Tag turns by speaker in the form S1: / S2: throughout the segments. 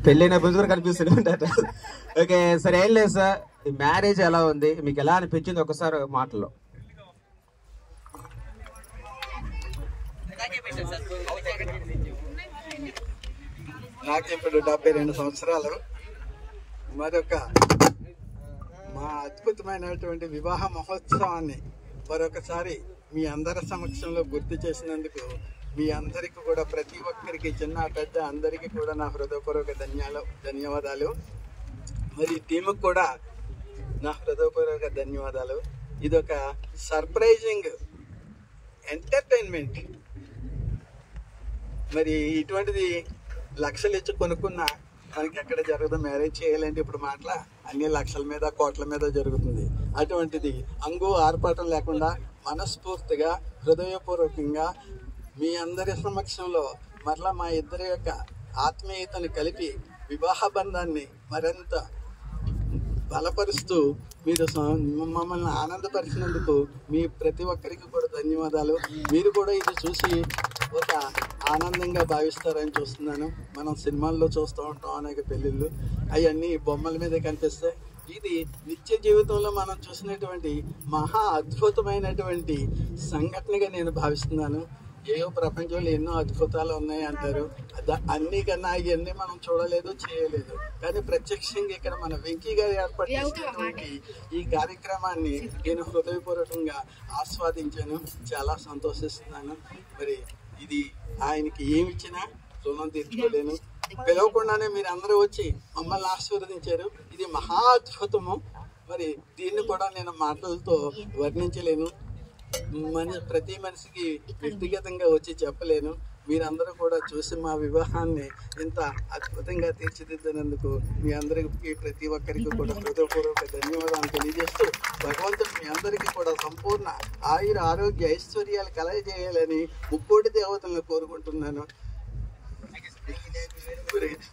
S1: పెళ్ళైనప్పుడు కూడా కనిపిస్తూనే ఉంటారు. ఓకే సరే, ఏం లేదు సార్, ఈ మ్యారేజ్ ఎలా ఉంది, మీకు ఎలా అనిపించింది ఒకసారి మాటలో?
S2: నాకు ఇప్పుడు 72 సంవత్సరాలు. మరొక మా అద్భుతమైనటువంటి వివాహ మహోత్సవాన్ని మరొకసారి మీ అందరి సమక్షంలో గుర్తు చేసినందుకు మీ అందరికీ కూడా, ప్రతి ఒక్కరికి చిన్న పెద్ద అందరికీ కూడా నా హృదయపూర్వక ధన్యవాదాలు. మరి టీముకు కూడా నా హృదయపూర్వక ధన్యవాదాలు. ఇదొక సర్ప్రైజింగ్ ఎంటర్టైన్మెంట్. మరి ఇటువంటిది లక్షలు ఇచ్చి కొనుక్కున్న మనకి ఎక్కడ జరగదు. మ్యారేజ్ చేయాలంటే ఇప్పుడు మాటల అన్ని లక్షల మీద కోట్ల మీద జరుగుతుంది. అటువంటిది అంగు ఆర్పాటం లేకుండా మనస్ఫూర్తిగా హృదయపూర్వకంగా మీ అందరి సమక్షంలో మరలా మా ఇద్దరి యొక్క ఆత్మీయతను కలిపి వివాహ బంధాన్ని మరింత బలపరుస్తూ మీరు మమ్మల్ని ఆనందపరిచినందుకు మీ ప్రతి ఒక్కరికి కూడా ధన్యవాదాలు. మీరు కూడా ఇది చూసి ఒక ఆనందంగా భావిస్తారని చూస్తున్నాను. మనం సినిమాల్లో చూస్తూ ఉంటాం అనేక పెళ్ళిళ్ళు, అవన్నీ బొమ్మల మీద కనిపిస్తాయి. ఇది నిత్య జీవితంలో మనం చూసినటువంటి మహా అద్భుతమైనటువంటి సంఘటనగా నేను భావిస్తున్నాను. ఏవో ప్రపంచంలో ఎన్నో అద్భుతాలు ఉన్నాయి అంటారు, అన్ని కన్నా ఇవన్నీ మనం చూడలేదు, చేయలేదు. కానీ ప్రత్యక్షంగా ఇక్కడ మన వెంకీ గారు ఏర్పాటు చేసినటువంటి ఈ కార్యక్రమాన్ని నేను హృదయపూర్వకంగా ఆస్వాదించాను, చాలా సంతోషిస్తున్నాను. మరి ఇది ఆయనకి ఏమిచ్చినా రుణం తీర్చుకోలేను. పిలవకుండానే మీరు అందరూ వచ్చి మమ్మల్ని ఆశీర్వదించారు. ఇది మహా అద్భుతము. మరి దీన్ని కూడా నేను మాటలతో వర్ణించలేను. ప్రతి మనిషికి వ్యక్తిగతంగా వచ్చి చెప్పలేను. మీరందరూ కూడా చూసి మా వివాహాన్ని ఇంత అద్భుతంగా తీర్చిదిద్దినందుకు మీ అందరికీ ప్రతి ఒక్కరికి కూడా హృదయపూర్వక ధన్యవాదాలు తెలియజేస్తూ, భగవంతుడు మీ అందరికీ కూడా సంపూర్ణ ఆయుర ఆరోగ్య ఐశ్వర్యాలు కలగజేయాలని ముక్కోటి దేవతలను కోరుకుంటున్నాను.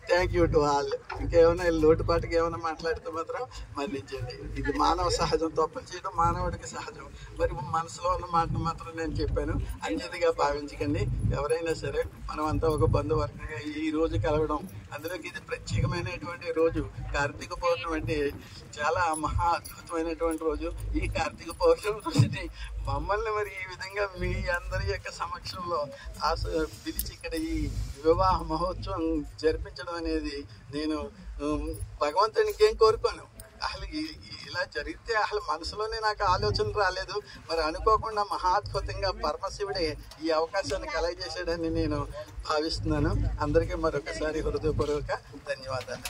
S2: Thank you to all. ఇంకేమైనా లోటుపాటుకి ఏమైనా మాట్లాడితే మాత్రం మళ్ళించండి. ఇది మానవ సహజం, తప్పులు చేయడం మానవుడికి సహజం. మరి మనసులో ఉన్న మాటను మాత్రం నేను చెప్పాను, అన్యతగా భావించకండి. ఎవరైనా సరే మనం అంతా ఒక బంధువర్గంగా ఈ రోజు కలవడం, అందులోకి ఇది ప్రత్యేకమైనటువంటి రోజు. కార్తీక పౌర్ణమి అంటే చాలా మహా అద్భుతమైనటువంటి రోజు. ఈ కార్తీక పౌర్ణమి రోజుని మమ్మల్ని మరి ఈ విధంగా మీ అందరి యొక్క సమక్షంలో పిలిచి ఇక్కడ ఈ వివాహ మహోత్సవం జరిపించడం అనేది నేను భగవంతునికి ఏం కోరుకోను. అసలు ఇలా జరిగితే అసలు మనసులోనే నాకు ఆలోచన రాలేదు. మరి అనుకోకుండా మహాద్భుతంగా పరమశివుడే ఈ అవకాశాన్ని కలగజేసాడని నేను భావిస్తున్నాను. అందరికీ మరొకసారి హృదయపూర్వక ధన్యవాదాలు.